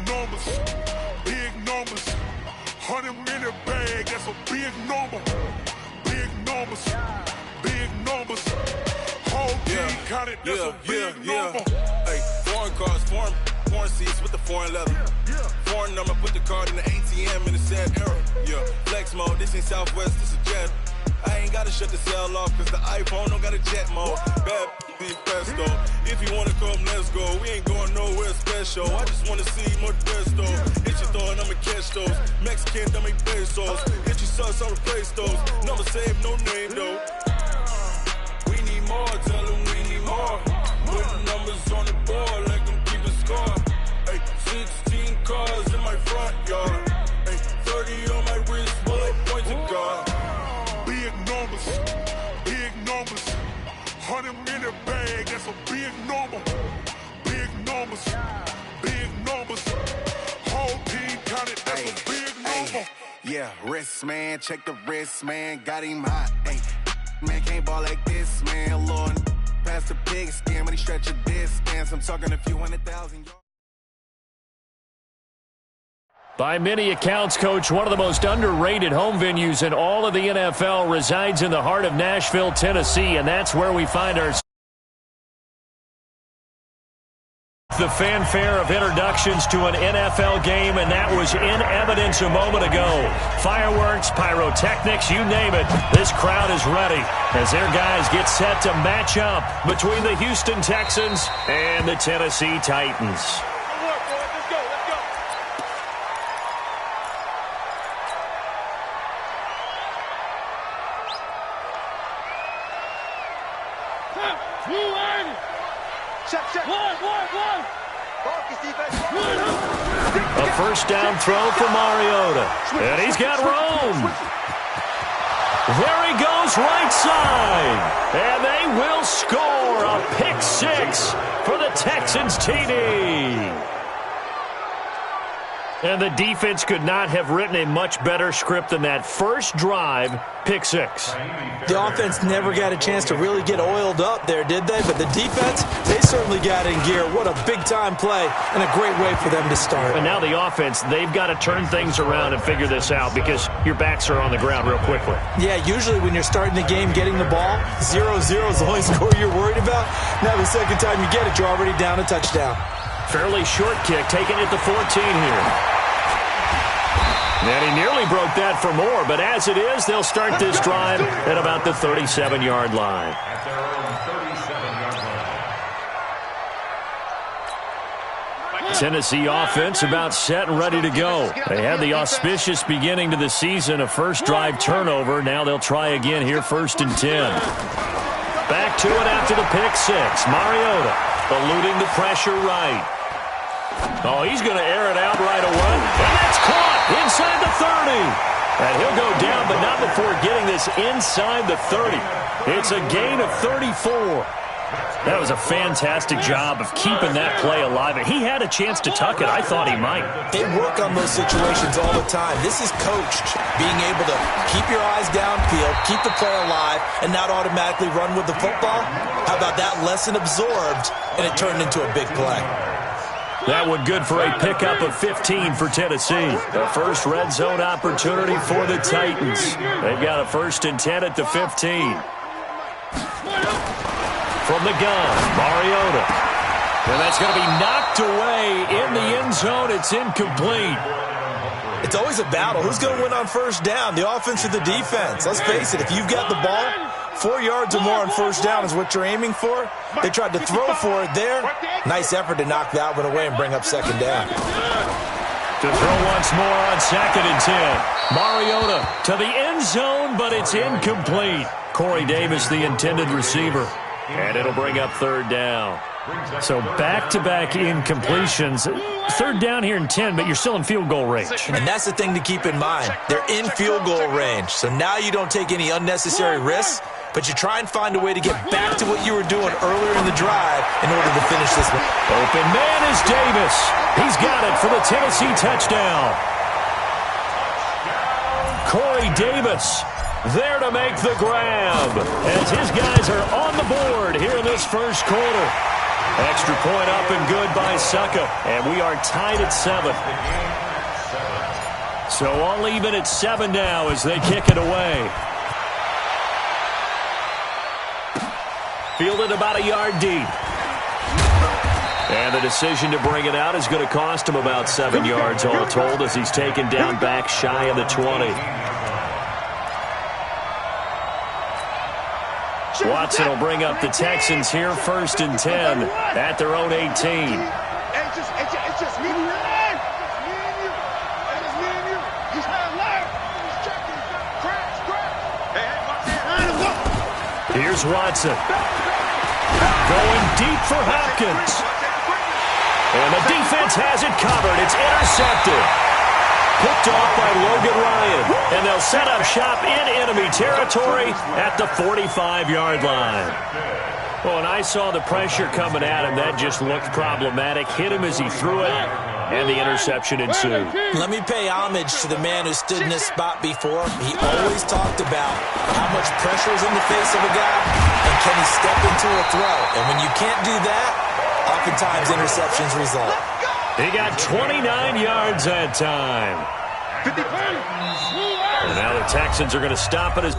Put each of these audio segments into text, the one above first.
numbers, big numbers. 100-minute bag, that's a big number. Big numbers, big numbers. Whole team counted, that's a big number. Hey, foreign cars, foreign seats with the foreign leather. Foreign number, put the card in the ATM in the sad era. Yeah, flex mode, this ain't Southwest, this is jet. I ain't gotta shut the cell off, cause the iPhone don't got a jet mode. Bad be pesto. If you wanna come, let's go. We ain't going nowhere special. I just wanna see more pesto. Hit your throw and I'ma catch those. Mexican, that make pesos. Hit your sauce, I'll replace those. Number save, no name though. We need more, tell them we need more. Put the numbers on the board, like them keep a score. Hey, 16 cars in my front yard. Hey, 30 on my wrist, bullet points of God. Big numbers, big numbers. 100-minute bag, that's a big number. Big numbers, big numbers. Whole team counted, that's a big number. Yeah, wrist, man, check the wrist, man. Got him hot, ayy. Man, can't ball like this, man. Lord, past the pig skin when he stretch a distance. I'm talking a few 100,000 yards. By many accounts, Coach, one of the most underrated home venues in all of the NFL resides in the heart of Nashville, Tennessee, and that's where we find ourselves. The fanfare of introductions to an NFL game, and that was in evidence a moment ago. Fireworks, pyrotechnics, you name it. This crowd is ready as their guys get set to match up between the Houston Texans and the Tennessee Titans. A first down throw for Mariota. And he's got room. There he goes right side. And they will score a pick six for the Texans TD. And the defense could not have written a much better script than that first drive, pick six. The offense never got a chance to really get oiled up there, did they? But the defense, they certainly got in gear. What a big-time play and a great way for them to start. And now the offense, they've got to turn things around and figure this out because your backs are on the ground real quickly. Yeah, usually when you're starting the game getting the ball, 0-0 is the only score you're worried about. Now the second time you get it, you're already down a touchdown. Fairly short kick, taken at the 14 here. And he nearly broke that for more, but as it is, they'll start this drive at about the 37-yard line. Tennessee offense about set and ready to go. They had the auspicious beginning to the season, a first drive turnover. Now they'll try again here, 1st and 10. Back to it after the pick six. Mariota eluding the pressure right. Oh, he's going to air it out right away. And that's caught inside the 30. And he'll go down, but not before getting this inside the 30. It's a gain of 34. That was a fantastic job of keeping that play alive. And he had a chance to tuck it. I thought he might. They work on those situations all the time. This is coached, being able to keep your eyes downfield, keep the play alive, and not automatically run with the football. How about that lesson absorbed, and it turned into a big play. That one good for a pickup of 15 for Tennessee. The first red zone opportunity for the Titans. They've got a 1st and 10 at the 15. From the gun, Mariota. And that's going to be knocked away in the end zone. It's incomplete. It's always a battle. Who's going to win on first down, the offense or the defense? Let's face it, if you've got the ball, 4 yards or more on first down is what you're aiming for. They tried to throw for it there. Nice effort to knock that one away and bring up second down. To throw once more on 2nd and 10. Mariota to the end zone, but it's incomplete. Corey Davis, the intended receiver. And it'll bring up 3rd down. So back-to-back incompletions. 3rd down here in 10, but you're still in field goal range. And that's the thing to keep in mind. They're in field goal range. So now you don't take any unnecessary risks, but you try and find a way to get back to what you were doing earlier in the drive in order to finish this one. Open man is Davis. He's got it for the Tennessee touchdown. Corey Davis there to make the grab as his guys are on the board here in this first quarter. Extra point up and good by Succa. And we are tied at 7. So all even at 7 now as they kick it away. Fielded about a yard deep. And the decision to bring it out is going to cost him about 7 yards all told as he's taken down back shy of the 20. Watson will bring up the Texans here, 1st and 10 at their own 18. It's just me and you. It's just me and you. It's just me and you. He's high left. He's checking. Crash. Hey, watch that. Here's Watson. Going deep for Hopkins. And the defense has it covered. It's intercepted. Picked off by Logan Ryan. And they'll set up shop in enemy territory at the 45-yard line. Well, when I saw the pressure coming at him, that just looked problematic. Hit him as he threw it, and the interception ensued. Let me pay homage to the man who stood in this spot before. He always talked about how much pressure is in the face of a guy, and can he step into a throw. And when you can't do that, oftentimes interceptions result. He got 29 yards that time. And now the Texans are going to stop it as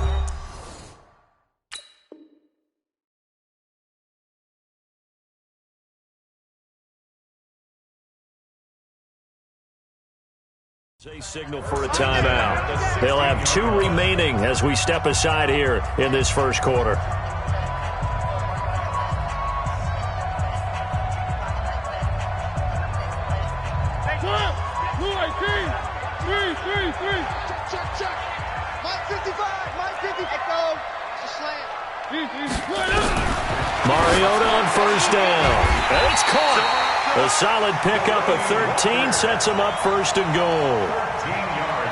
a signal for a timeout. They'll have 2 remaining as we step aside here in this first quarter. Check. Mike 55. Echo. It's a slant. Mariota on 1st down. And it's caught. A solid pickup of 13 sets him up 1st and goal.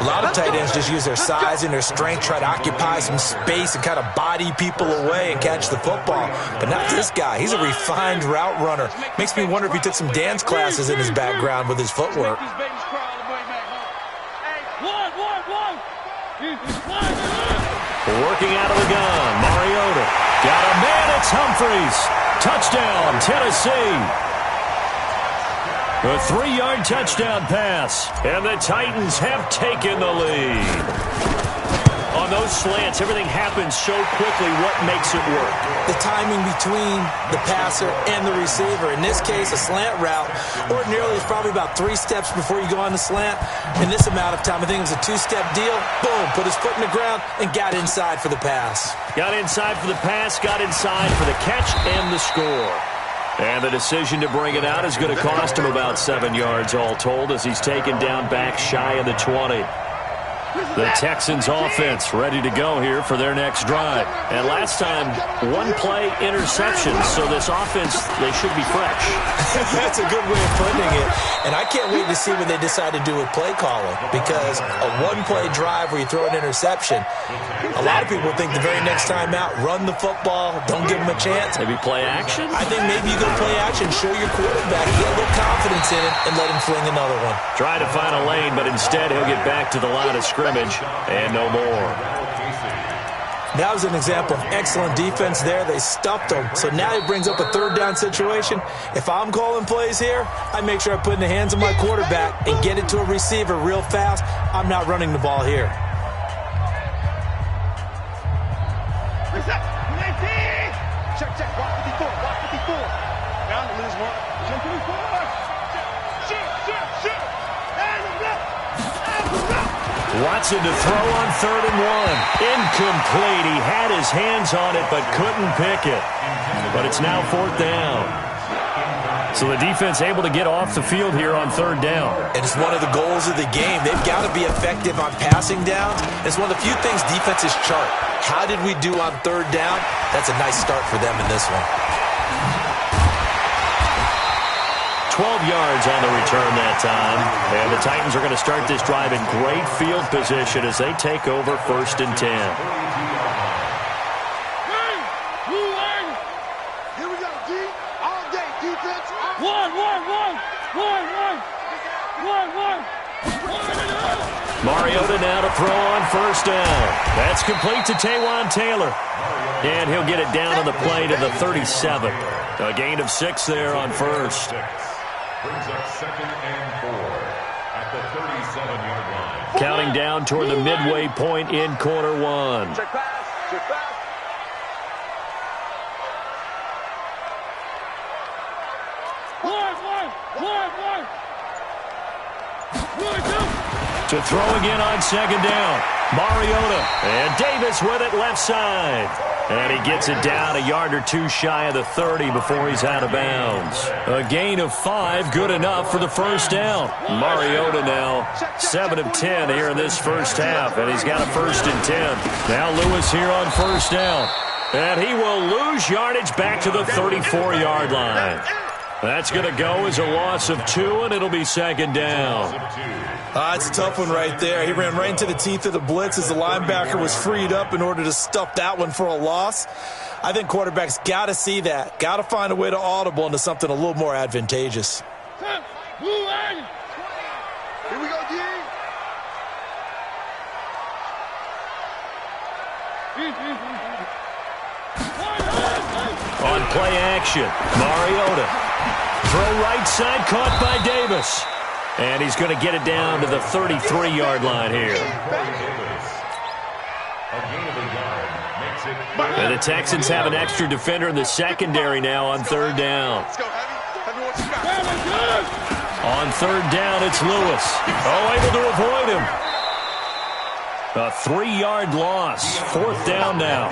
A lot of tight ends just use their size and their strength, try to occupy some space and kind of body people away and catch the football. But not this guy. He's a refined route runner. Makes me wonder if he took some dance classes in his background with his footwork. Working out of the gun, Mariota. Got a man, it's Humphreys. Touchdown, Tennessee. A 3-yard touchdown pass, and the Titans have taken the lead. On those slants, everything happens so quickly. What makes it work? The timing between the passer and the receiver. In this case, a slant route ordinarily is probably about 3 steps before you go on the slant. In this amount of time, I think it was a 2-step deal. Boom, put his foot in the ground and got inside for the pass. Got inside for the pass, got inside for the catch and the score. And the decision to bring it out is going to cost him about 7 yards all told as he's taken down back shy of the 20. The Texans offense ready to go here for their next drive. And last time, 1-play interception, so this offense, they should be fresh. That's a good way of putting it. And I can't wait to see what they decide to do with play calling, because a 1-play drive where you throw an interception, a lot of people think the very next time out, run the football, don't give them a chance. Maybe play action? I think maybe you go play action, show your quarterback, get a little confidence in it, and let him fling another one. Try to find a lane, but instead he'll get back to the line of scrimmage and no more. That was an example of excellent defense there. They stuffed him. So now he brings up a 3rd down situation. If I'm calling plays here, I make sure I put it in the hands of my quarterback and get it to a receiver real fast. I'm not running the ball here. Check. Walk 54. Down to lose 1. Jump 54. Shit. Watson to throw on 3rd and 1. Incomplete. He had his hands on it but couldn't pick it. But it's now 4th down. So the defense able to get off the field here on 3rd down. And it's one of the goals of the game. They've got to be effective on passing downs. It's one of the few things defenses chart. How did we do on 3rd down? That's a nice start for them in this one. 12 yards on the return that time. And the Titans are going to start this drive in great field position as they take over 1st and 10. Here we go, D. All day, defense. One. Mariota now to throw on 1st down. That's complete to Taywan Taylor. And he'll get it down on the play to the 37. A gain of 6 there on first. Brings up 2nd and 4 at the 37-yard line. Counting down toward the midway point in quarter 1. Check pass. Check pass. To throw again on 2nd down. Mariota. And Davis with it left side. And he gets it down a yard or 2 shy of the 30 before he's out of bounds. A gain of 5, good enough for the first down. Mariota now 7 of 10 here in this first half, and he's got a 1st and 10. Now Lewis here on 1st down. And he will lose yardage back to the 34-yard line. That's going to go as a loss of 2, and it'll be 2nd down. It's a tough one right there. He ran right into the teeth of the blitz as the linebacker was freed up in order to stuff that one for a loss. I think quarterbacks got to see that. Got to find a way to audible into something a little more advantageous. Here we go, D. On play action, Mariota. Throw right side, caught by Davis. And he's going to get it down to the 33-yard line here. And the Texans have an extra defender in the secondary now on 3rd down. Let's go, Heavy. On 3rd down, it's Lewis. Oh, able to avoid him. A 3-yard loss. 4th down now.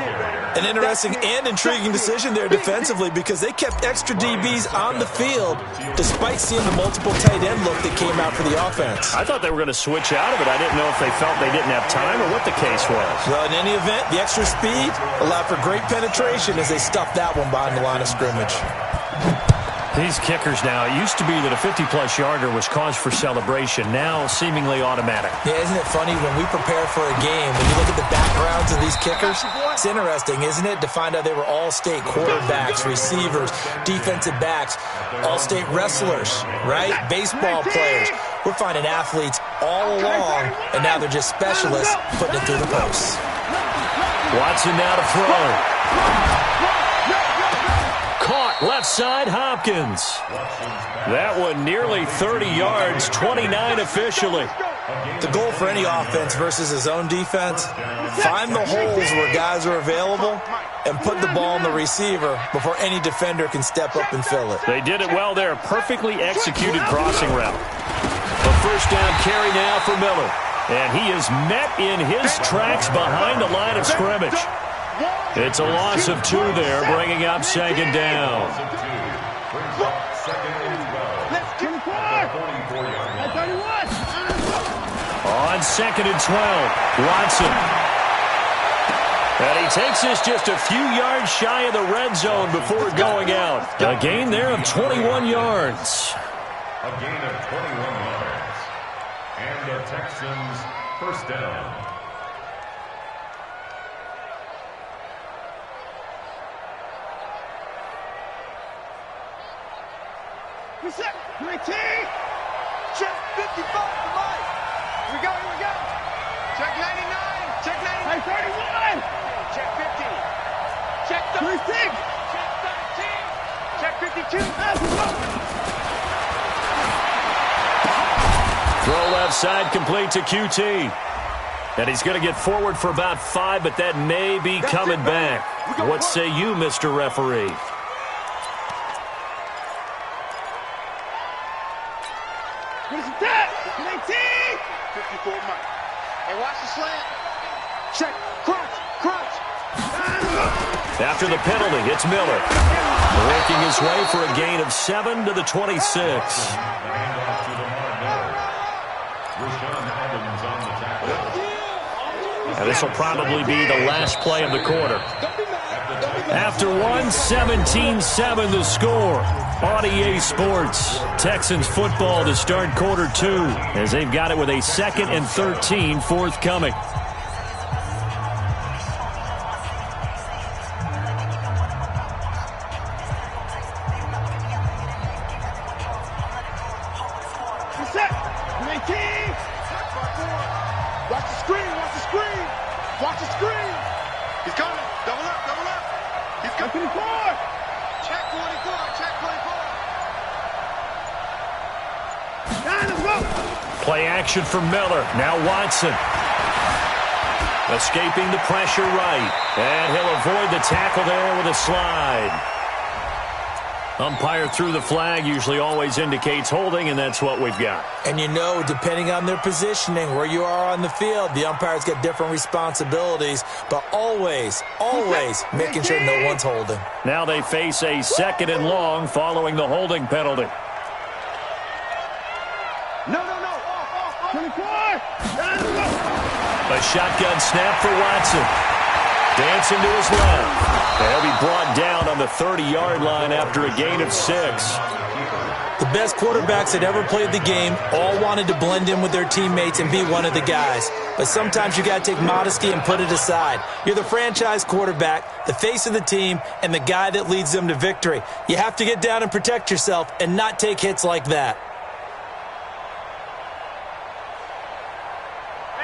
An interesting and intriguing decision there defensively because they kept extra DBs on the field despite seeing the multiple tight end look that came out for the offense. I thought they were going to switch out of it. I didn't know if they felt they didn't have time or what the case was. Well, in any event, the extra speed allowed for great penetration as they stuffed that one behind the line of scrimmage. These kickers now, it used to be that a 50-plus yarder was cause for celebration. Now, seemingly automatic. Yeah, isn't it funny when we prepare for a game, when you look at the backgrounds of these kickers, it's interesting, isn't it, to find out they were all-state quarterbacks, receivers, defensive backs, all-state wrestlers, right? Baseball players. We're finding athletes all along, and now they're just specialists putting it through the posts. Watson now to throw. Caught left side, Hopkins. That one nearly 30 yards, 29 officially. The goal for any offense versus his own defense, find the holes where guys are available and put the ball in the receiver before any defender can step up and fill it. They did it well there. Perfectly executed crossing route. A 1st down carry now for Miller. And he is met in his tracks behind the line of scrimmage. It's a loss of 2 there, bringing up 2nd down. On 2nd and 12, Watson. And he takes this just a few yards shy of the red zone before going out. A gain there of 21 yards. A gain of 21 yards. And the Texans 1st down. Reset. 19. Check 55 to Mike. Here we go. Check 99. Check 99. 31. Check 50. Check 36. Check 13. Check 52. Throw left side complete to QT. And he's going to get forward for about 5, but that may be coming back. What say you, Mr. Referee? Where's that? 19. 54 Mike. Hey, watch the slant. Check. Crunch. After the penalty, it's Miller. Working his way for a gain of 7 to the 26. And this will probably be the last play of the quarter. After 1, 17-7 the score. On EA Sports, Texans football to start quarter 2 as they've got it with a 2nd and 13 forthcoming. Watch the screen. He's coming. Double up. He's coming. Check 44. Play action for Miller. Now Watson. Escaping the pressure right. And he'll avoid the tackle there with a slide. Umpire threw the flag, usually always indicates holding, and that's what we've got. And you know, depending on their positioning, where you are on the field, the umpires get different responsibilities, but always making sure no one's holding. Now they face a 2nd and long following the holding penalty. No. 24. A shotgun snap for Watson. Dancing to his left. They'll be brought down on the 30-yard line after a gain of 6. The best quarterbacks that ever played the game all wanted to blend in with their teammates and be one of the guys. But sometimes you got to take modesty and put it aside. You're the franchise quarterback, the face of the team, and the guy that leads them to victory. You have to get down and protect yourself and not take hits like that.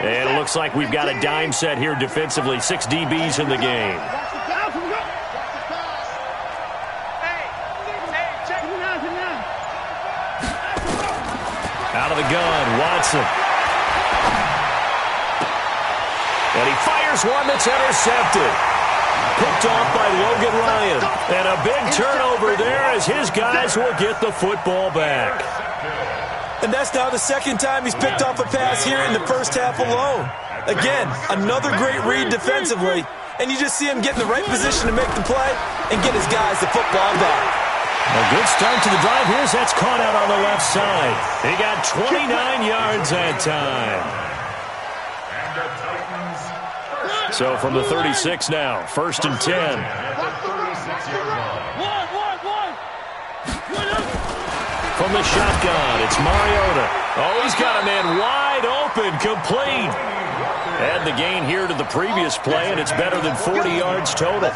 And it looks like we've got a dime set here defensively. 6 DBs in the game. Out of the gun, Watson. And he fires one that's intercepted. Picked off by Logan Ryan. And a big turnover there as his guys will get the football back. And that's now the 2nd time he's picked off a pass here in the first half alone. Again, another great read defensively. And you just see him get in the right position to make the play and get his guys the football back. A good start to the drive. Here's that's caught out on the left side. He got 29 yards that time. So from the 36 now, 1st and 10. From the shotgun, it's Mariota. Oh, he's got a man wide open, complete. Add the gain here to the previous play, and it's better than 40 yards total.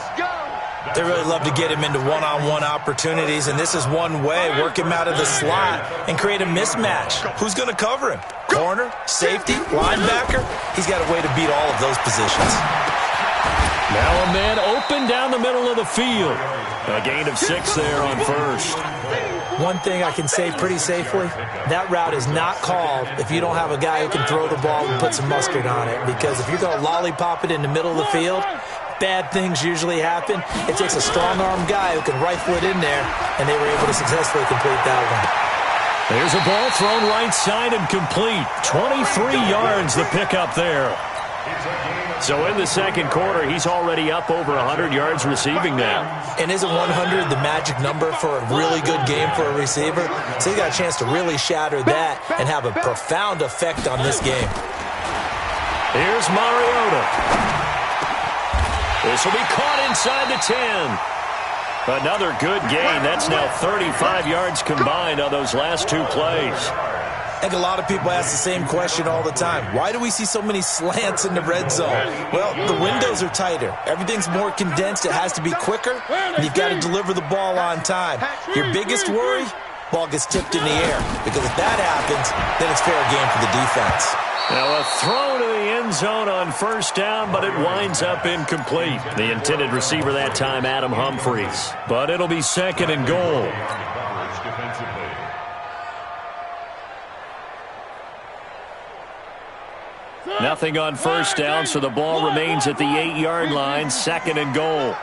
They really love to get him into one-on-one opportunities, and this is one way. Work him out of the slot and create a mismatch. Who's going to cover him? Corner, safety, linebacker? He's got a way to beat all of those positions. Now a man open down the middle of the field. A gain of 6 there on 1st. One thing I can say pretty safely, that route is not called if you don't have a guy who can throw the ball and put some mustard on it. Because if you're going to lollipop it in the middle of the field, bad things usually happen. It takes a strong-arm guy who can rifle it in there, and they were able to successfully complete that one. There's a ball thrown right side and complete. 23 yards the pickup there. So in the 2nd quarter, he's already up over 100 yards receiving now. And isn't 100 the magic number for a really good game for a receiver? So he got a chance to really shatter that and have a profound effect on this game. Here's Mariota. This will be caught inside the 10. Another good gain. That's now 35 yards combined on those last 2 plays. I think a lot of people ask the same question all the time. Why do we see so many slants in the red zone? Well, the windows are tighter. Everything's more condensed. It has to be quicker, and you've got to deliver the ball on time. Your biggest worry, ball gets tipped in the air. Because if that happens, then it's fair game for the defense. Now a throw to the end zone on 1st down, but it winds up incomplete. The intended receiver that time, Adam Humphries. But it'll be 2nd and goal. Nothing on 1st down, so the ball remains at the 8-yard line. 2nd and goal.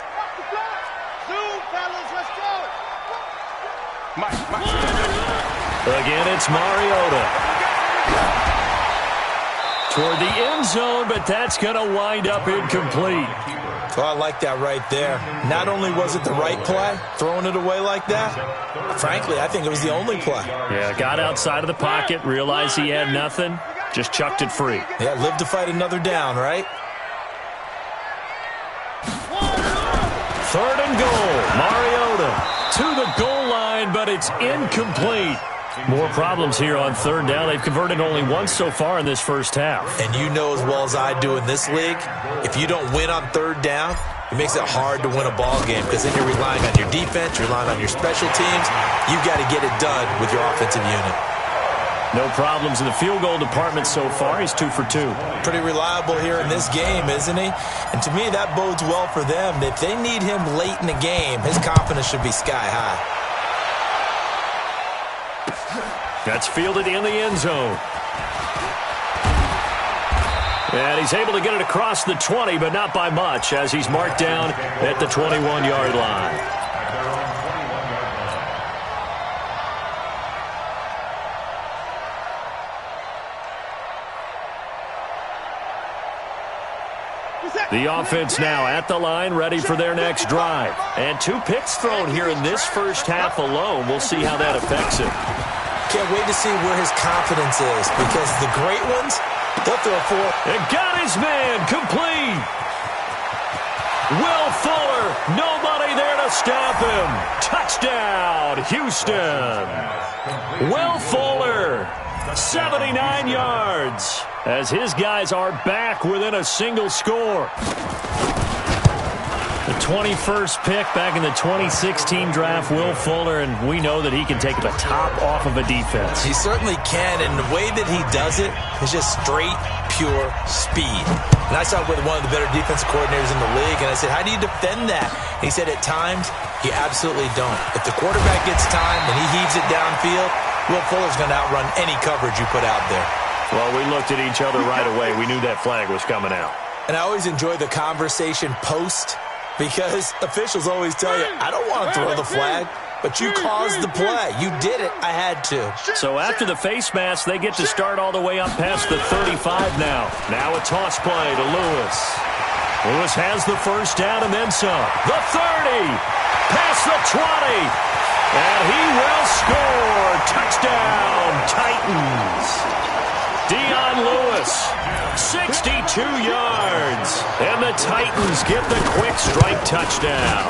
Again, it's Mariota. Toward the end zone, but that's going to wind up incomplete. Well, I like that right there. Not only was it the right play, throwing it away like that, frankly, I think it was the only play. Yeah, got outside of the pocket, realized he had nothing, just chucked it free. Yeah, live to fight another down, right? 3rd and goal. Mariota to the goal line, but it's incomplete. More problems here on 3rd down. They've converted only once so far in this first half. And you know as well as I do in this league, if you don't win on 3rd down, it makes it hard to win a ball game because then you're relying on your defense, you're relying on your special teams. You've got to get it done with your offensive unit. No problems in the field goal department so far. He's 2 for 2. Pretty reliable here in this game, isn't he? And to me, that bodes well for them. If they need him late in the game, his confidence should be sky high. That's fielded in the end zone. And he's able to get it across the 20, but not by much, as he's marked down at the 21-yard line. The offense now at the line, ready for their next drive. And 2 picks thrown here in this first half alone. We'll see how that affects him. Can't wait to see where his confidence is, because the great ones, they'll throw 4. And got his man complete. Will Fuller, nobody there to stop him. Touchdown, Houston. Will Fuller, 79 yards, as his guys are back within a single score. The 21st pick back in the 2016 draft, Will Fuller, and we know that he can take the top off of a defense. He certainly can, and the way that he does it is just straight, pure speed. And I saw with one of the better defensive coordinators in the league, and I said, how do you defend that? And he said, at times, you absolutely don't. If the quarterback gets time and he heaves it downfield, Will Fuller's going to outrun any coverage you put out there. Well, we looked at each other right away. We knew that flag was coming out. And I always enjoy the conversation post, because officials always tell you, I don't want to throw the flag, but you caused the play. You did it. I had to. So after the face mask, they get to start all the way up past the 35 now. Now a toss play to Lewis. Lewis has the first down and then some. The 30, past the 20, and he will score. Touchdown, Titans. Dion Lewis, 62 yards, and the Titans get the quick strike touchdown.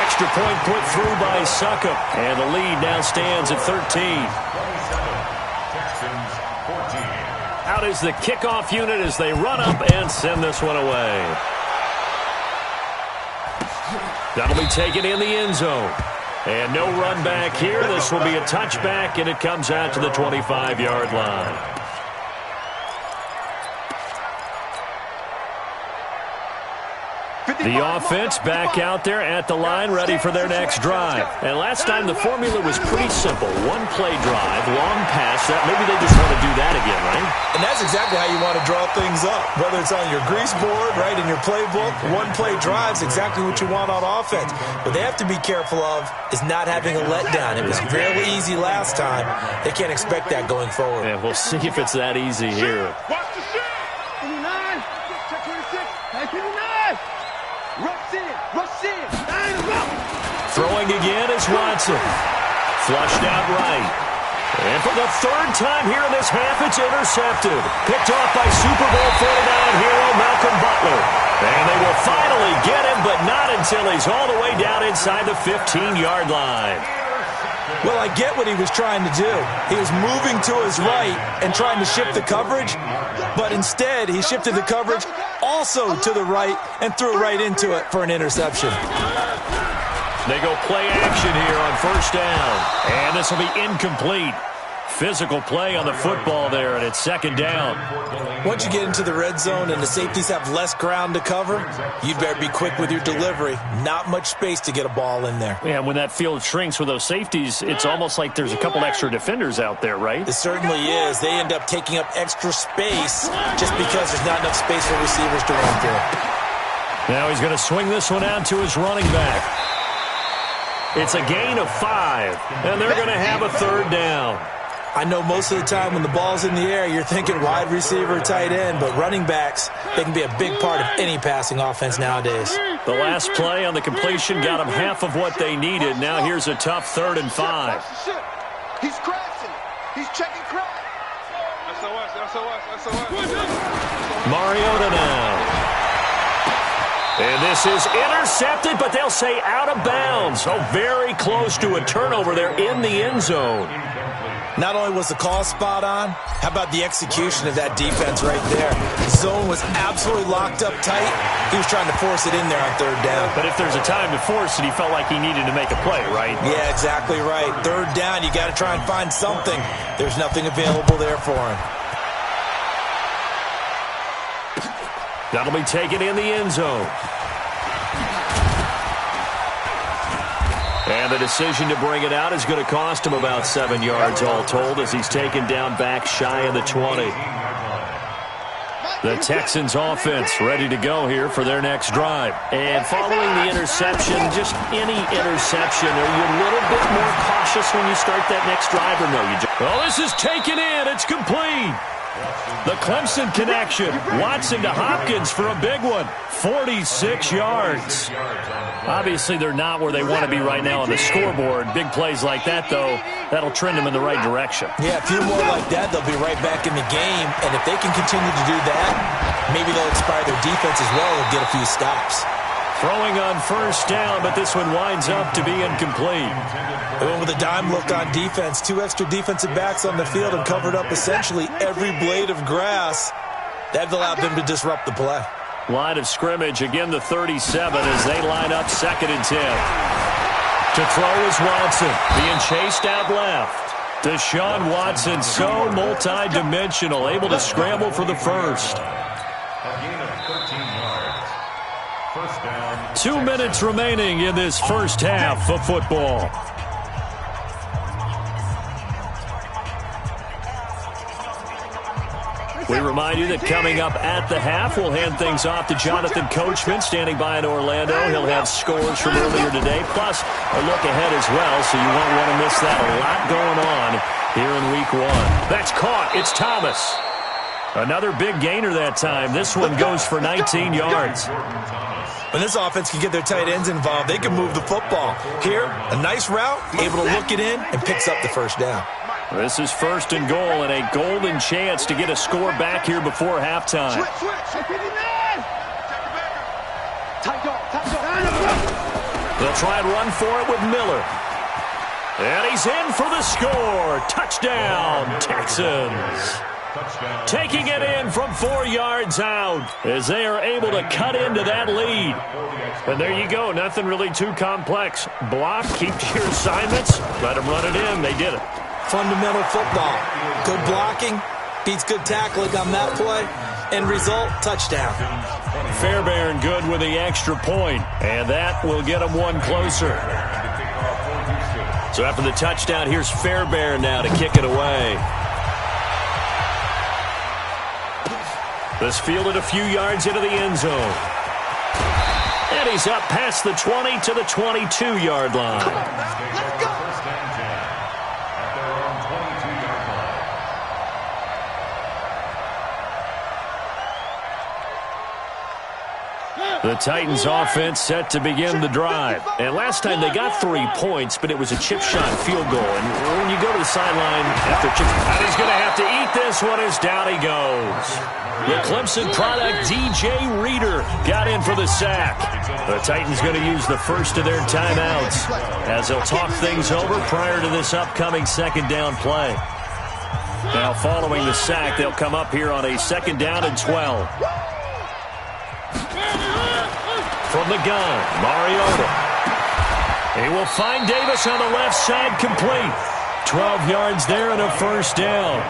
Extra point put through by Succop, and the lead now stands at 13. Out is the kickoff unit as they run up and send this one away. That'll be taken in the end zone. And no run back here. This will be a touchback, and it comes out to the 25-yard line. The offense back out there at the line, ready for their next drive. And last time the formula was pretty simple. One play drive, long pass. Maybe they just want to do that again, right? And that's exactly how you want to draw things up. Whether it's on your grease board, right, in your playbook, one play drive's exactly what you want on offense. What they have to be careful of is not having a letdown. It was fairly easy last time. They can't expect that going forward. Yeah, we'll see if it's that easy here. Watch the shit. 29. Check 26. 59. Rush in. Throwing again is Watson. Flushed out right. And for the third time here in this half, it's intercepted. Picked off by Super Bowl 49 hero Malcolm Butler. And they will finally get him, but not until he's all the way down inside the 15-yard line. Well, I get what he was trying to do. He was moving to his right and trying to shift the coverage, but instead he shifted the coverage also to the right and threw right into it for an interception. They go play action here on first down, and this will be incomplete. Physical play on the football there, and it's second down. Once you get into the red zone and the safeties have less ground to cover, you'd better be quick with your delivery. Not much space to get a ball in there. Yeah, when that field shrinks with those safeties, it's almost like there's a couple extra defenders out there, right? It certainly is. They end up taking up extra space just because there's not enough space for receivers to run through. Now he's going to swing this one out to his running back. It's a gain of 5, and they're going to have a third down. I know most of the time when the ball's in the air, you're thinking wide receiver, tight end, but running backs, they can be a big part of any passing offense nowadays. The last play on the completion got them half of what they needed. Now here's a tough 3rd and 5. He's crashing. He's checking crash. SOS. Mariota now. And this is intercepted, but they'll say out of bounds. So very close to a turnover there in the end zone. Not only was the call spot on, how about the execution of that defense right there? The zone was absolutely locked up tight. He was trying to force it in there on 3rd down. But if there's a time to force it, he felt like he needed to make a play, right? Yeah, exactly right. 3rd down, you got to try and find something. There's nothing available there for him. That'll be taken in the end zone. And the decision to bring it out is going to cost him about 7 yards all told as he's taken down back shy of the 20. The Texans offense ready to go here for their next drive. And following the interception, just any interception, are you a little bit more cautious when you start that next drive or no? Well, this is taken in. It's complete. The Clemson connection. Watson to Hopkins for a big one. 46 yards. Obviously, they're not where they want to be right now on the scoreboard. Big plays like that, though, that'll trend them in the right direction. Yeah, a few more like that, they'll be right back in the game. And if they can continue to do that, maybe they'll inspire their defense as well and get a few stops. Throwing on first down, but this one winds up to be incomplete. They went with a dime look on defense. 2 extra defensive backs on the field and covered up essentially every blade of grass. That allowed them to disrupt the play. Line of scrimmage, again the 37 as they line up 2nd and 10. To throw is Watson, being chased out left. Deshaun Watson, so multi-dimensional, able to scramble for the first. A gain of 13 yards. First down. 2 minutes remaining in this first half of football. We remind you that coming up at the half, we'll hand things off to Jonathan Coachman, standing by in Orlando. He'll have scores from earlier today, plus a look ahead as well, so you won't want to miss that. A lot going on here in Week 1. That's caught. It's Thomas. Another big gainer that time. This one goes for 19 yards. When this offense can get their tight ends involved, they can move the football. Here, a nice route, able to look it in, and picks up the first down. This is 1st and goal and a golden chance to get a score back here before halftime. They'll try and run for it with Miller. And he's in for the score. Touchdown, Texans. Taking it in from 4 yards out as they are able to cut into that lead. And there you go. Nothing really too complex. Block, keep your assignments, let them run it in. They did it. Fundamental football. Good blocking, beats good tackling on that play. End result, touchdown. Fairbairn good with the extra point, and that will get them one closer. So after the touchdown, here's Fairbairn now to kick it away. This fielded a few yards into the end zone. And he's up past the 20 to the 22-yard line. Let's go. The Titans offense set to begin the drive. And last time they got 3 points, but it was a chip shot field goal. And when you go to the sideline after chip, and he's going to have to eat this one as down he goes. The Clemson product, DJ Reader, got in for the sack. The Titans going to use the first of their timeouts as they'll talk things over prior to this upcoming 2nd down play. Now following the sack, they'll come up here on a 2nd down and 12. From the gun, Mariota. He will find Davis on the left side, complete. 12 yards there and a first down.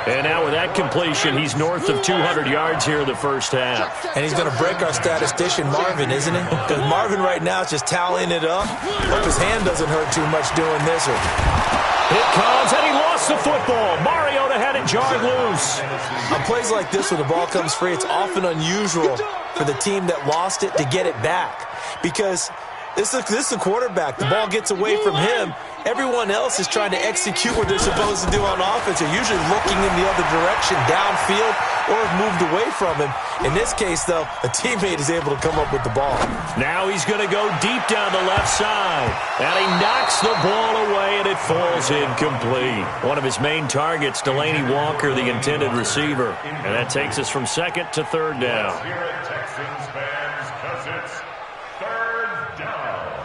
And now with that completion, he's north of 200 yards here in the first half. And he's going to break our statistician, Marvin, isn't he? Because Marvin right now is just tallying it up. Hope his hand doesn't hurt too much doing this. It comes, and he lost the football. Mariota had it jarred loose. On plays like this, when the ball comes free, it's often unusual for the team that lost it to get it back. Because this is the quarterback. The ball gets away from him. Everyone else is trying to execute what they're supposed to do on offense. They're usually looking in the other direction, downfield, or have moved away from him. In this case, though, a teammate is able to come up with the ball. Now he's going to go deep down the left side. And he knocks the ball away, and it falls incomplete. One of his main targets, Delaney Walker, the intended receiver. And that takes us from 2nd to 3rd down. Here at Texans fans, because it's 3rd down.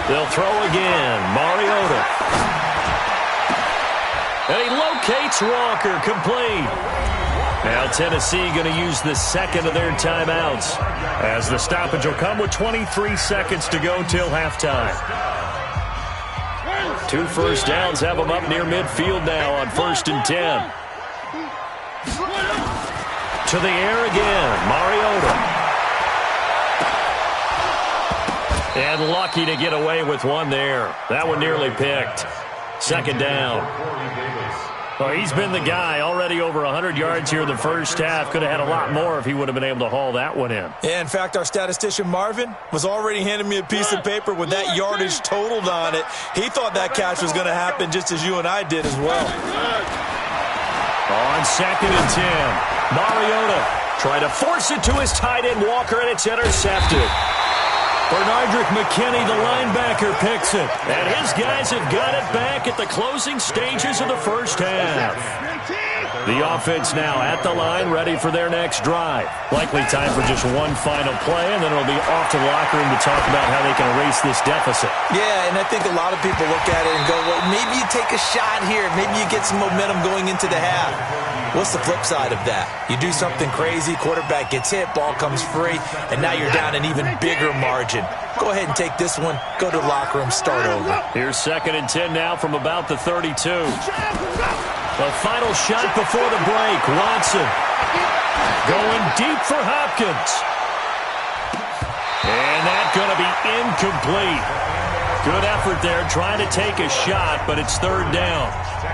They'll throw again. Mariota. And he locates Walker, complete. Now Tennessee going to use the second of their timeouts, as the stoppage will come with 23 seconds to go till halftime. 2 first downs have them up near midfield now on 1st and 10. To the air again, Mariota. And lucky to get away with one there. That one nearly picked. 2nd down. Well, he's been the guy, already over 100 yards here in the first half. Could have had a lot more if he would have been able to haul that one in. Yeah, in fact, our statistician Marvin was already handing me a piece of paper with that yardage totaled on it. He thought that catch was going to happen just as you and I did as well. On 2nd and 10, Mariota trying to force it to his tight end Walker, and it's intercepted. Bernardrick McKinney, the linebacker, picks it. And his guys have got it back at the closing stages of the first half. The offense now at the line, ready for their next drive. Likely time for just one final play, and then it'll be off to the locker room to talk about how they can erase this deficit. Yeah, and I think a lot of people look at it and go, well, maybe you take a shot here. Maybe you get some momentum going into the half. What's the flip side of that? You do something crazy, quarterback gets hit, ball comes free, and now you're down an even bigger margin. Go ahead and take this one, go to the locker room, start over. Here's 2nd and 10 now from about the 32. The final shot before the break. Watson going deep for Hopkins. And that's going to be incomplete. Good effort there, trying to take a shot, but it's 3rd down.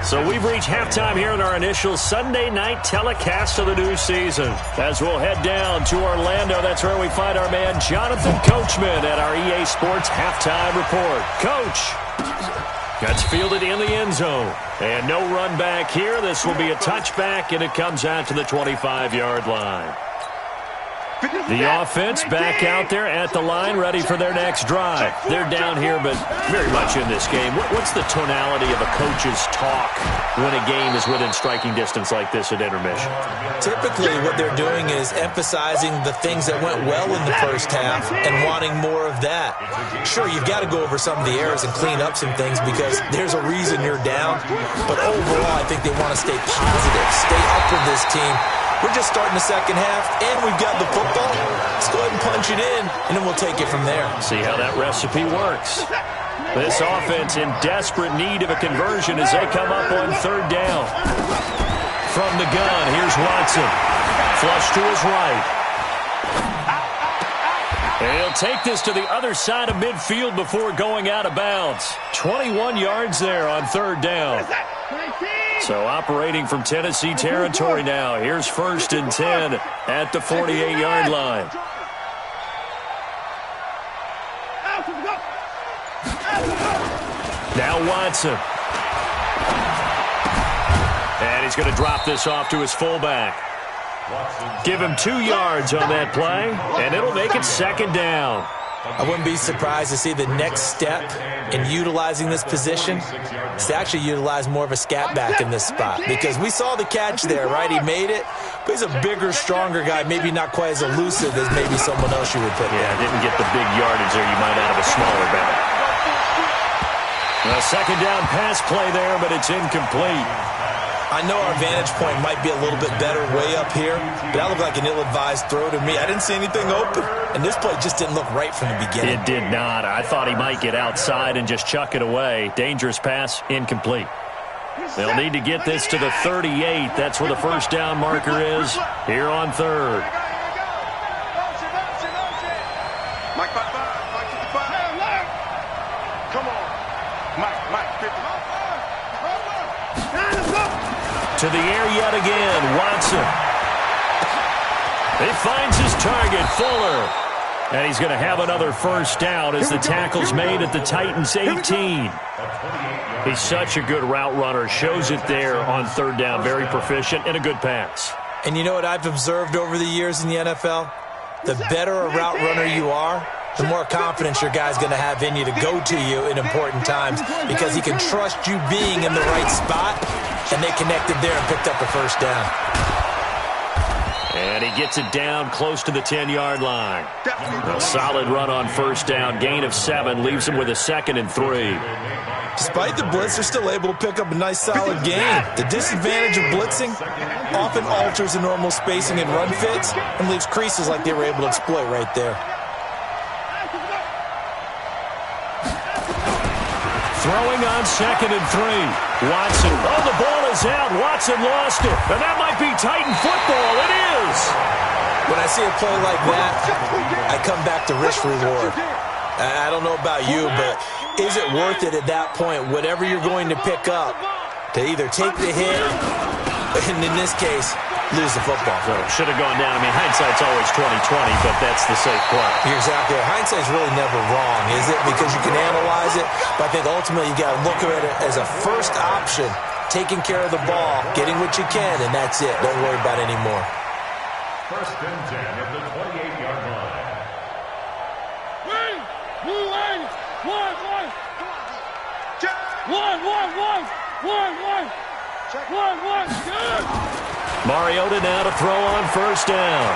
So we've reached halftime here in our initial Sunday night telecast of the new season. As we'll head down to Orlando, that's where we find our man Jonathan Coachman at our EA Sports Halftime Report. Coach, that's fielded in the end zone. And no run back here. This will be a touchback, and it comes out to the 25-yard line. The offense back out there at the line, ready for their next drive. They're down here, but very much in this game. What's the tonality of a coach's talk when a game is within striking distance like this at intermission? Typically, what they're doing is emphasizing the things that went well in the first half and wanting more of that. Sure, you've got to go over some of the errors and clean up some things because there's a reason you're down. But overall, I think they want to stay positive, stay up with this team. We're just starting the second half, and we've got the football. Let's go ahead and punch it in, and then we'll take it from there. See how that recipe works. This offense in desperate need of a conversion as they come up on 3rd down. From the gun, here's Watson. Flush to his right. And he'll take this to the other side of midfield before going out of bounds. 21 yards there on 3rd down. So operating from Tennessee territory now. Here's 1st and 10 at the 48-yard line. Now Watson. And he's going to drop this off to his fullback. Give him 2 yards on that play, and it'll make it 2nd down. I wouldn't be surprised to see the next step in utilizing this position is to actually utilize more of a scat back in this spot. Because we saw the catch there, right? He made it, but he's a bigger, stronger guy, maybe not quite as elusive as maybe someone else you would put there. Yeah, didn't get the big yardage there you might out of a smaller back. A 2nd down pass play there, but it's incomplete. I know our vantage point might be a little bit better way up here, but that looked like an ill-advised throw to me. I didn't see anything open, and this play just didn't look right from the beginning. It did not. I thought he might get outside and just chuck it away. Dangerous pass, incomplete. They'll need to get this to the 38. That's where the 1st down marker is here on 3rd. Mike 55, Mike 55. Come on. Mike 55. To the air yet again, Watson. He finds his target, Fuller. And he's going to have another 1st down as the tackle's made at the Titans' 18. He's such a good route runner. Shows it there on 3rd down. Very proficient and a good pass. And you know what I've observed over the years in the NFL? The better a route runner you are, the more confidence your guy's going to have in you to go to you in important times because he can trust you being in the right spot, and they connected there and picked up a 1st down. And he gets it down close to the 10-yard line. A solid run on 1st down. Gain of 7 leaves him with a 2nd and 3. Despite the blitz, they're still able to pick up a nice solid gain. The disadvantage of blitzing often alters the normal spacing and run fits and leaves creases like they were able to exploit right there. Throwing on 2nd and 3. Watson. Oh, the ball is out. Watson lost it. And that might be Titan football. It is. When I see a play like that, I come back to risk reward. I don't know about you, but is it worth it at that point, whatever you're going to pick up, to either take the hit, and in this case, lose the football? So should have gone down. I mean, hindsight's always 20/20, but that's the safe play. You're exactly right. Hindsight's really never wrong, is it? Because you can analyze it, but I think ultimately you got to look at it as a first option, taking care of the ball, getting what you can, and that's it. Don't worry about it anymore. 1st and 10 at the 28-yard line. Mariota now to throw on 1st down.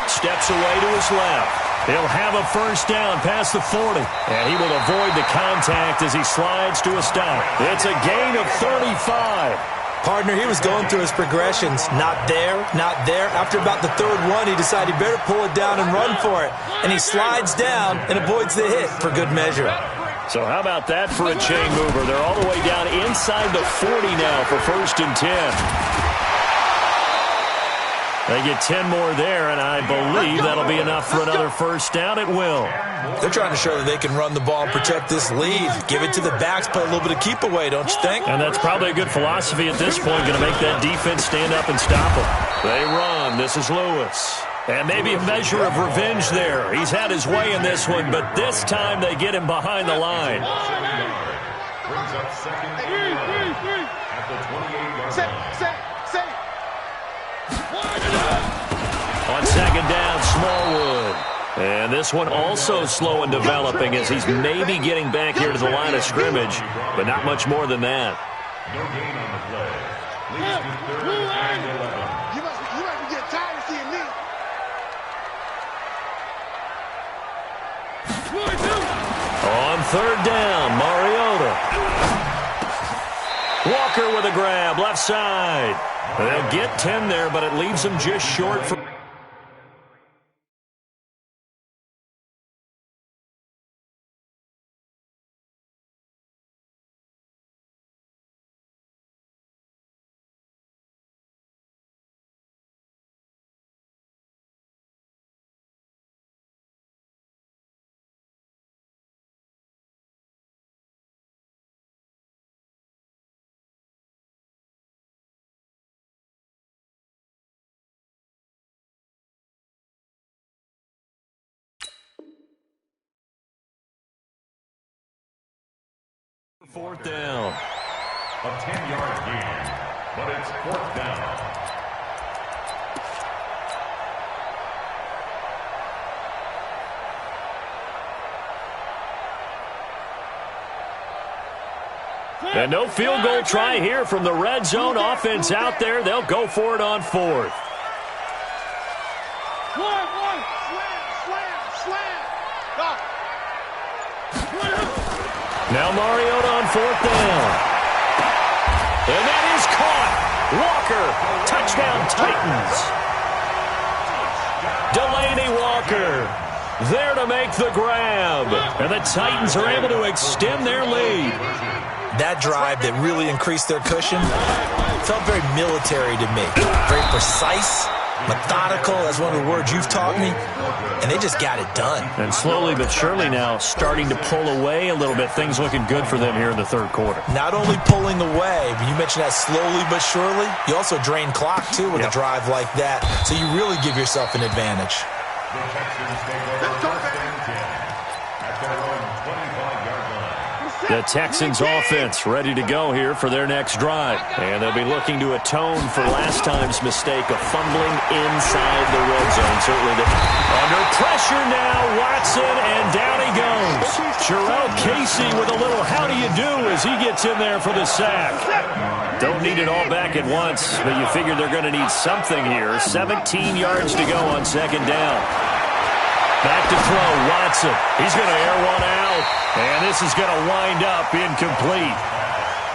Steps away to his left. He'll have a 1st down past the 40. And he will avoid the contact as he slides to a stop. It's a gain of 35. Partner, he was going through his progressions. Not there, not there. After about the 3rd one, he decided he better pull it down and run for it. And he slides down and avoids the hit for good measure. So how about that for a chain mover? They're all the way down inside the 40 now for 1st and 10. They get 10 more there, and I believe that'll be enough for another 1st down. It will. They're trying to show that they can run the ball and protect this lead. Give it to the backs, play a little bit of keep away, don't you think? And that's probably a good philosophy at this point, going to make that defense stand up and stop them. They run. This is Lewis. And maybe a measure of revenge there. He's had his way in this one, but this time they get him behind the line. Brings up 2nd and 1 at the 28-yard line. On 2nd down, Smallwood. And this one also slow in developing as he's maybe getting back here to the line of scrimmage, but not much more than that. No gain on the play. Leads to 3rd and 11. You might be getting tired of seeing me. On 3rd down, Mariota. Walker with a grab, left side. They'll get 10 there, but it leaves them just short for... Fourth down. A 10-yard gain, but it's 4th down. And no field goal try here from the red zone offense out there. They'll go for it on 4th. Now Mariota on 4th down. And that is caught. Walker, touchdown Titans. Delaney Walker there to make the grab. And the Titans are able to extend their lead. That drive that really increased their cushion felt very military to me. Very precise, methodical. That's one of the words you've taught me. And they just got it done. And slowly but surely now starting to pull away a little bit. Things looking good for them here in the 3rd quarter. Not only pulling away, but you mentioned that slowly but surely. You also drain clock, too, with a drive like that. So you really give yourself an advantage. The Texans take over 1st and 10 at their own 25-yard line. The Texans offense ready to go here for their next drive. And they'll be looking to atone for last time's mistake of fumbling inside the red zone. Certainly under pressure now, Watson, and down he goes. Jarrell Casey with a little how do you do as he gets in there for the sack. Don't need it all back at once, but you figure they're going to need something here. 17 yards to go on 2nd down. Back to throw, Watson. He's going to air one out, and this is going to wind up incomplete.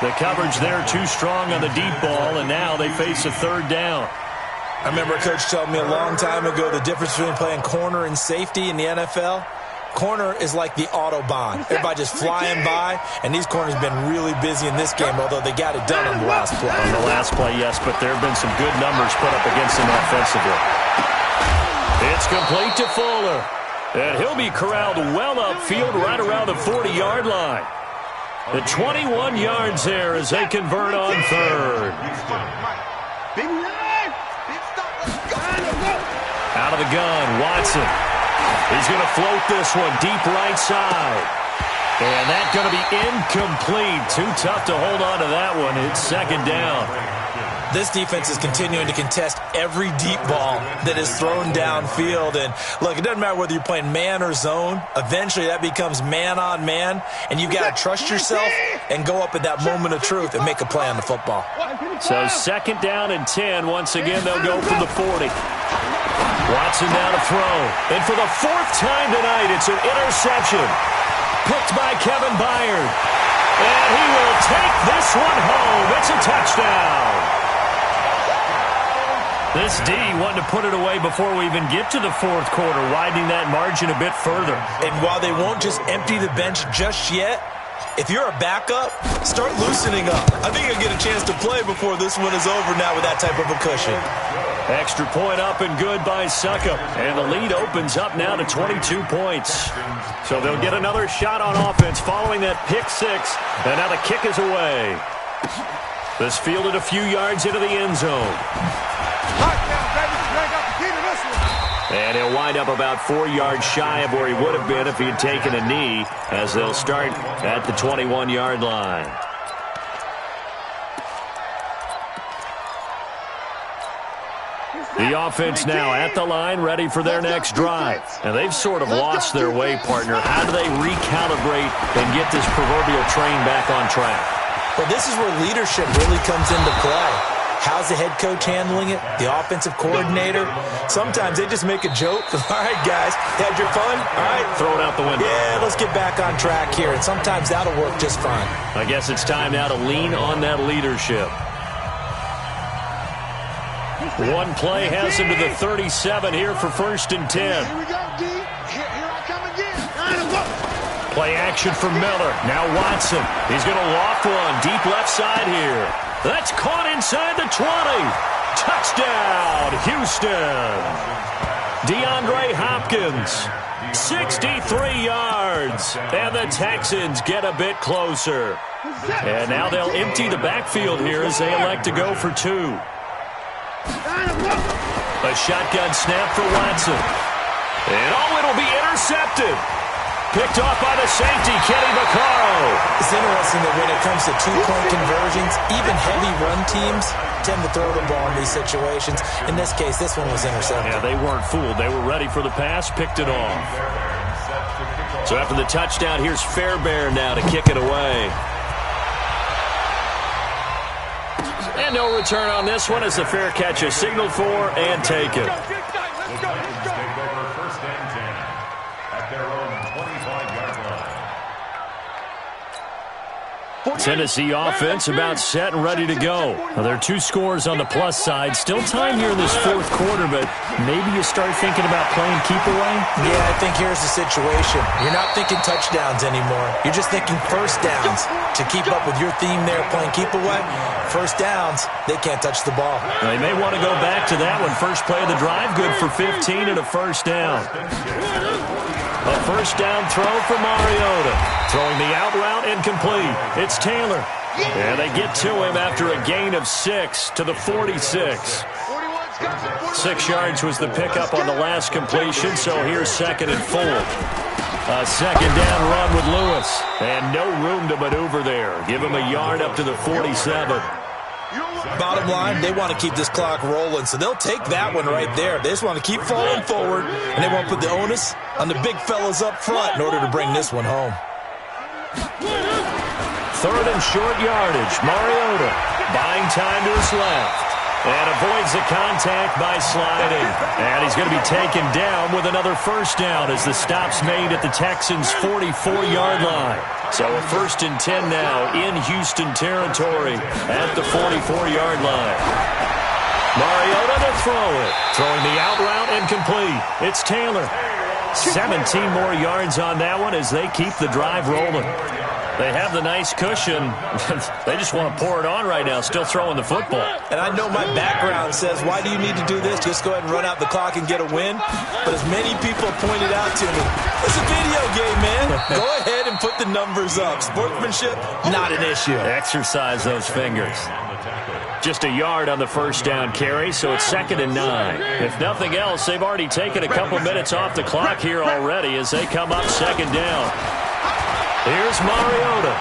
The coverage there too strong on the deep ball, and now they face a third down. I remember a coach told me a long time ago the difference between playing corner and safety in the NFL. Corner is like the Autobahn. Everybody just flying by, and these corners have been really busy in this game, although they got it done on the last play. On the last play, yes, but there have been some good numbers put up against them offensively. It's complete to Fuller, and he'll be corralled well upfield right around the 40-yard line. The 21 yards there as they convert on third. Out of the gun, Watson. He's going to float this one deep right side. And that's going to be incomplete. Too tough to hold on to that one. It's second down. This defense is continuing to contest every deep ball that is thrown downfield. And, look, it doesn't matter whether you're playing man or zone. Eventually that becomes man on man. And you've got to trust yourself and go up at that moment of truth and make a play on the football. So second down and 10. Once again, they'll go from the 40. Watson now to throw. And for the fourth time tonight, it's an interception. Picked by Kevin Byard. And he will take this one home. It's a touchdown. This D wanted to put it away before we even get to the fourth quarter, widening that margin a bit further. And while they won't just empty the bench just yet, if you're a backup, start loosening up. I think you'll get a chance to play before this one is over now with that type of a cushion. Extra point up and good by Suckup. And the lead opens up now to 22 points. So they'll get another shot on offense following that pick six. And now the kick is away. This fielded a few yards into the end zone. And he'll wind up about 4 yards shy of where he would have been if he had taken a knee, as they'll start at the 21-yard line. The offense now at the line, ready for their next drive. And they've sort of lost their way, partner. How do they recalibrate and get this proverbial train back on track? Well, this is where leadership really comes into play. How's the head coach handling it? The offensive coordinator? Sometimes they just make a joke. All right, guys, had your fun? All right. Throw it out the window. Yeah, let's get back on track here. And sometimes that'll work just fine. I guess it's time now to lean on that leadership. One play has him to the 37 here for first and 10. Here we go, D. Here I come again. Play action for Miller. Now Watson. He's going to loft one deep left side here. That's caught inside the 20. Touchdown, Houston. DeAndre Hopkins, 63 yards. And the Texans get a bit closer. And now they'll empty the backfield here as they elect to go for two. A shotgun snap for Watson. And it'll be intercepted. Picked off by the safety, Kenny Vaccaro. It's interesting that when it comes to two-point conversions, even heavy run teams tend to throw the ball in these situations. In this case, this one was intercepted. Yeah, they weren't fooled. They were ready for the pass, picked it off. So after the touchdown, here's Fairbairn now to kick it away. And no return on this one as the fair catch is signaled for and taken. Tennessee offense about set and ready to go. Now, there are two scores on the plus side. Still time here in this fourth quarter, but maybe you start thinking about playing keep away? Yeah, I think here's the situation. You're not thinking touchdowns anymore. You're just thinking first downs. To keep up with your theme there, playing keep away, first downs, they can't touch the ball. Well, they may want to go back to that one. First play of the drive, good for 15 and a first down. A first down throw for Mariota. Throwing the out route incomplete. It's Taylor. And they get to him after a gain of 6 to the 46. 6 yards was the pickup on the last completion, so here's second and 4. A second down run with Lewis. And no room to maneuver there. Give him a yard up to the 47. Bottom line, they want to keep this clock rolling, so they'll take that one right there. They just want to keep falling forward, and they won't put the onus on the big fellas up front in order to bring this one home. Third and short yardage. Mariota buying time to his left. And avoids the contact by sliding. And he's going to be taken down with another first down as the stop's made at the Texans' 44-yard line. So a 1st and 10 now in Houston territory at the 44-yard line. Mariota to throw it. Throwing the out route and complete. It's Taylor. 17 more yards on that one as they keep the drive rolling. They have the nice cushion. They just want to pour it on right now, still throwing the football. And I know my background says, why do you need to do this? Just go ahead and run out the clock and get a win. But as many people pointed out to me, it's a video game, man. Go ahead and put the numbers up. Sportsmanship, not an issue. Exercise those fingers. Just a yard on the first down carry, so it's 2nd and 9. If nothing else, they've already taken a couple minutes off the clock here already as they come up 2nd down. Here's Mariota.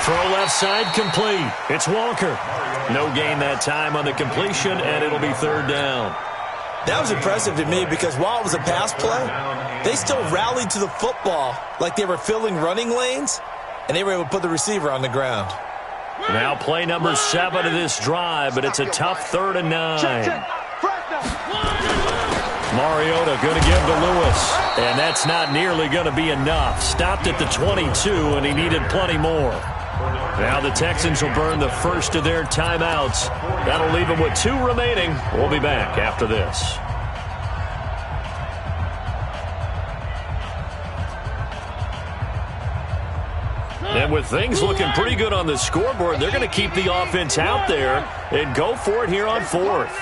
Throw left side complete. It's Walker. No gain that time on the completion, and it'll be 3rd down. That was impressive to me because while it was a pass play, they still rallied to the football like they were filling running lanes, and they were able to put the receiver on the ground. Now play number 7 of this drive, but it's a tough 3rd and 9. Mariota going to give to Lewis, and that's not nearly going to be enough. Stopped at the 22, and he needed plenty more. Now the Texans will burn the first of their timeouts. That'll leave them with 2 remaining. We'll be back after this. And with things looking pretty good on the scoreboard, they're going to keep the offense out there and go for it here on 4th.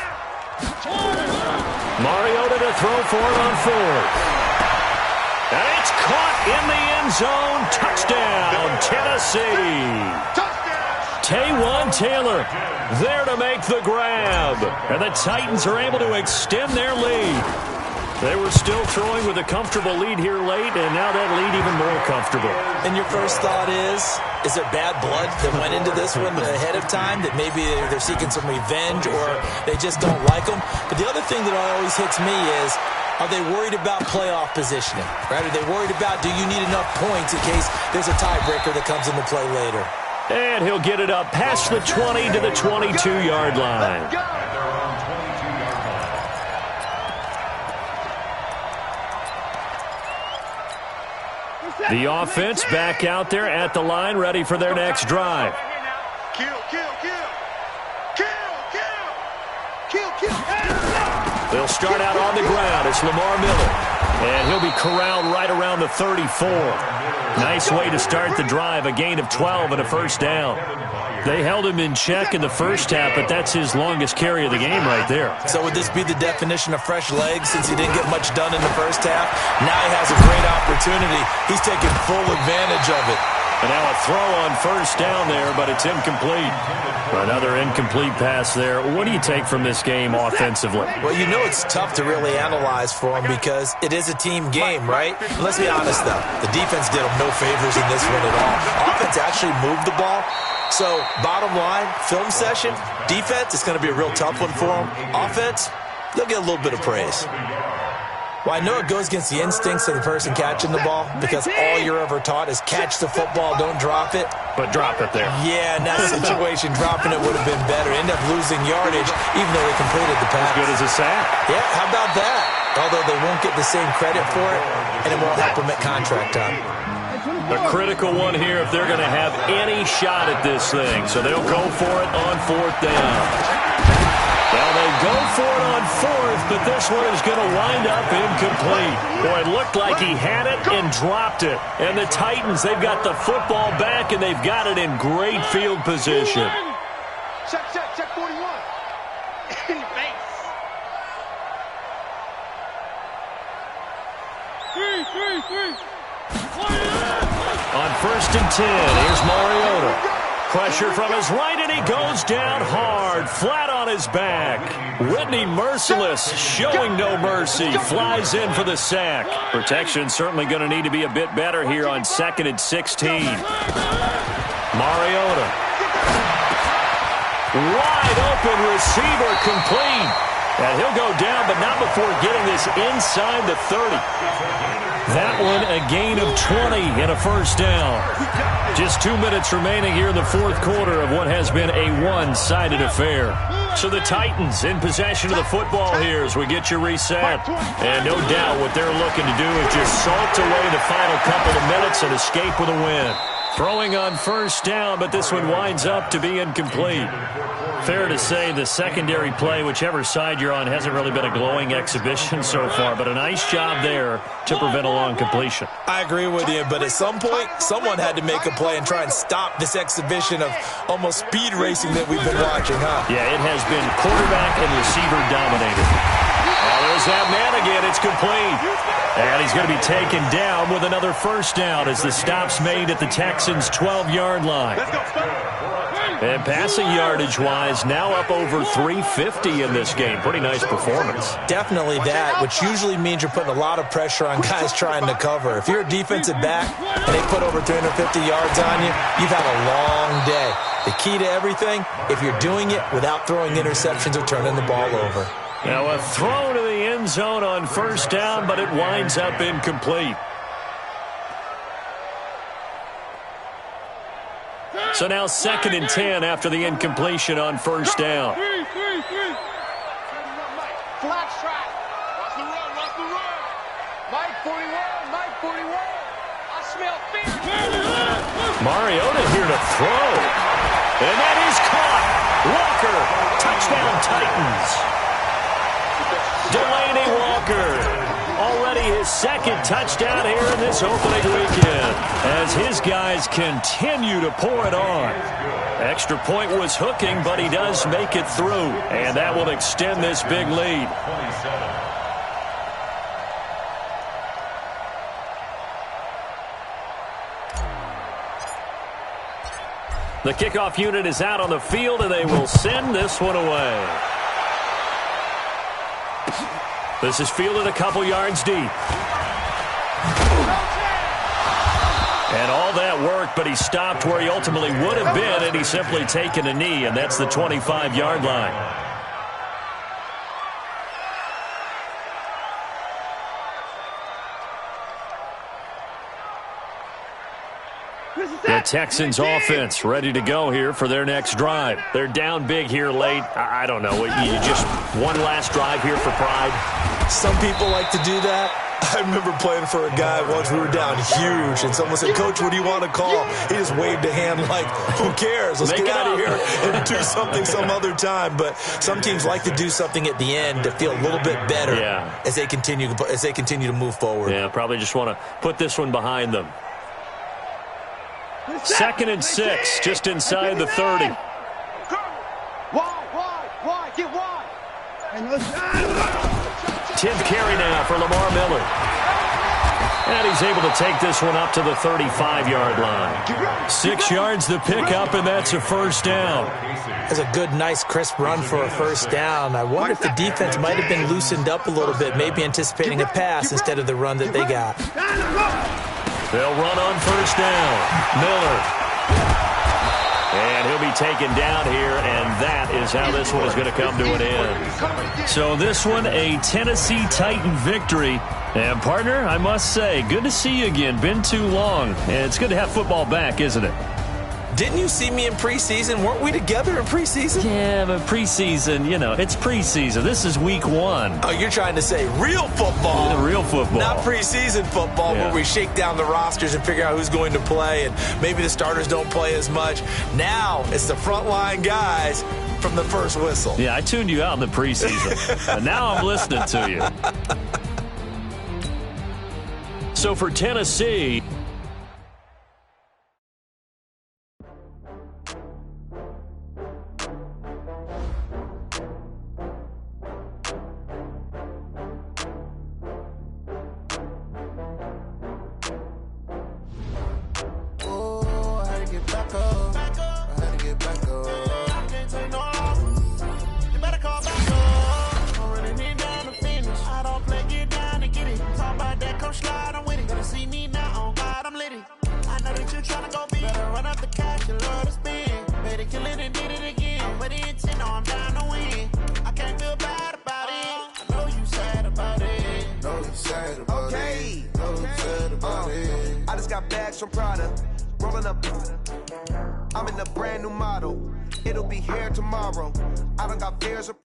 Mariota to throw for it on 4th. And it's caught in the end zone. Touchdown, Tennessee. Taywan Taylor there to make the grab. And the Titans are able to extend their lead. They were still throwing with a comfortable lead here late, and now that lead even more comfortable. And your first thought is there bad blood that went into this one ahead of time, that maybe they're seeking some revenge or they just don't like them? But the other thing that always hits me is, are they worried about playoff positioning? Right? Are they worried about, do you need enough points in case there's a tiebreaker that comes into play later? And he'll get it up past the 20 to the 22-yard line. The offense back out there at the line, ready for their next drive. Kill, kill, kill. Kill, kill. Kill, kill. They'll start out on the ground. It's Lamar Miller. And he'll be corralled right around the 34. Nice way to start the drive, a gain of 12 and a first down. They held him in check in the first half, but that's his longest carry of the game right there. So would this be the definition of fresh legs since he didn't get much done in the first half? Now he has a great opportunity. He's taking full advantage of it. And now a throw on first down there, but it's incomplete. Another incomplete pass there. What do you take from this game offensively? Well, you know it's tough to really analyze for him because it is a team game, right? But let's be honest, though. The defense did him no favors in this one at all. Offense actually moved the ball. So, bottom line, film session, defense, it's going to be a real tough one for them. Offense, they'll get a little bit of praise. Well, I know it goes against the instincts of the person catching the ball because all you're ever taught is catch the football, don't drop it. But drop it there. Yeah, in that situation, dropping it would have been better. End up losing yardage, even though they completed the pass. As good as a sack. Yeah, how about that? Although they won't get the same credit for it, and it won't help them at contract time. A critical one here if they're going to have any shot at this thing. So they'll go for it on 4th down. Well, they go for it on 4th, but this one is going to wind up incomplete. Boy, it looked like he had it and dropped it. And the Titans, they've got the football back, and they've got it in great field position. Check 41. In your face. 3. On 1st and 10, here's Mariota. Pressure from his right, and he goes down hard, flat on his back. Whitney merciless, showing no mercy, flies in for the sack. Protection certainly going to need to be a bit better here on 2nd and 16. Mariota. Wide open receiver complete. And he'll go down, but not before getting this inside the 30. That one a gain of 20 and a first down. Just 2 minutes remaining here in the fourth quarter of what has been a one-sided affair. So the Titans in possession of the football here as we get you reset. And no doubt what they're looking to do is just salt away the final couple of minutes and escape with a win. Throwing on first down, but this one winds up to be incomplete. Fair to say the secondary play, whichever side you're on, hasn't really been a glowing exhibition so far, but a nice job there to prevent a long completion. I agree with you, but at some point, someone had to make a play and try and stop this exhibition of almost speed racing that we've been watching, huh? Yeah, it has been quarterback and receiver dominated. Oh, there's that man again. It's complete. And he's going to be taken down with another first down as the stop's made at the Texans' 12-yard line. And passing yardage-wise, now up over 350 in this game. Pretty nice performance. Definitely that, which usually means you're putting a lot of pressure on guys trying to cover. If you're a defensive back and they put over 350 yards on you, you've had a long day. The key to everything, if you're doing it without throwing interceptions or turning the ball over. Now a throw to the end zone on first down, but it winds up incomplete. So now 2nd and 10 after the incompletion on first down. Flat strike. Watch the run, watch the run. Mike 41, Mike 41. I smell fear. Mariota here to throw. And that is caught. Walker, touchdown Titans. Delaney Walker, already his second touchdown here in this opening weekend, as his guys continue to pour it on. Extra point was hooking, but he does make it through, and that will extend this big lead. The kickoff unit is out on the field, and they will send this one away. This is fielded a couple yards deep. And all that work, but he stopped where he ultimately would have been, and he's simply taken a knee, and that's the 25-yard line. The Texans offense ready to go here for their next drive. They're down big here late. I don't know. You just one last drive here for pride? Some people like to do that. I remember playing for a guy once. We were down huge, and someone said, "Coach, what do you want to call?" He just waved a hand like, who cares? Let's get out of here and do something some other time. But some teams like to do something at the end to feel a little bit better as they continue to move forward. Yeah, probably just want to put this one behind them. 2nd and 6, just inside the 30. Wide, get wide. 10th carry now for Lamar Miller. And he's able to take this one up to the 35-yard line. 6 yards the pickup, and that's a first down. That's a good, nice, crisp run for a first down. I wonder if the defense might have been loosened up a little bit, maybe anticipating a pass instead of the run that they got. They'll run on first down. Miller. And he'll be taken down here, and that is how this one is going to come to an end. So this one, a Tennessee Titan victory. And, partner, I must say, good to see you again. Been too long. And it's good to have football back, isn't it? Didn't you see me in preseason? Weren't we together in preseason? Yeah, but preseason, it's preseason. This is week 1. Oh, you're trying to say real football. Yeah, real football. Not preseason football where we shake down the rosters and figure out who's going to play, and maybe the starters don't play as much. Now it's the frontline guys from the first whistle. Yeah, I tuned you out in the preseason. And now I'm listening to you. So for Tennessee... Killing and did it again. But the intent, no, I'm down to win. I can't feel bad about it. I just got bags from Prada, rolling up. I'm in a brand new model. It'll be here tomorrow. I done got fears of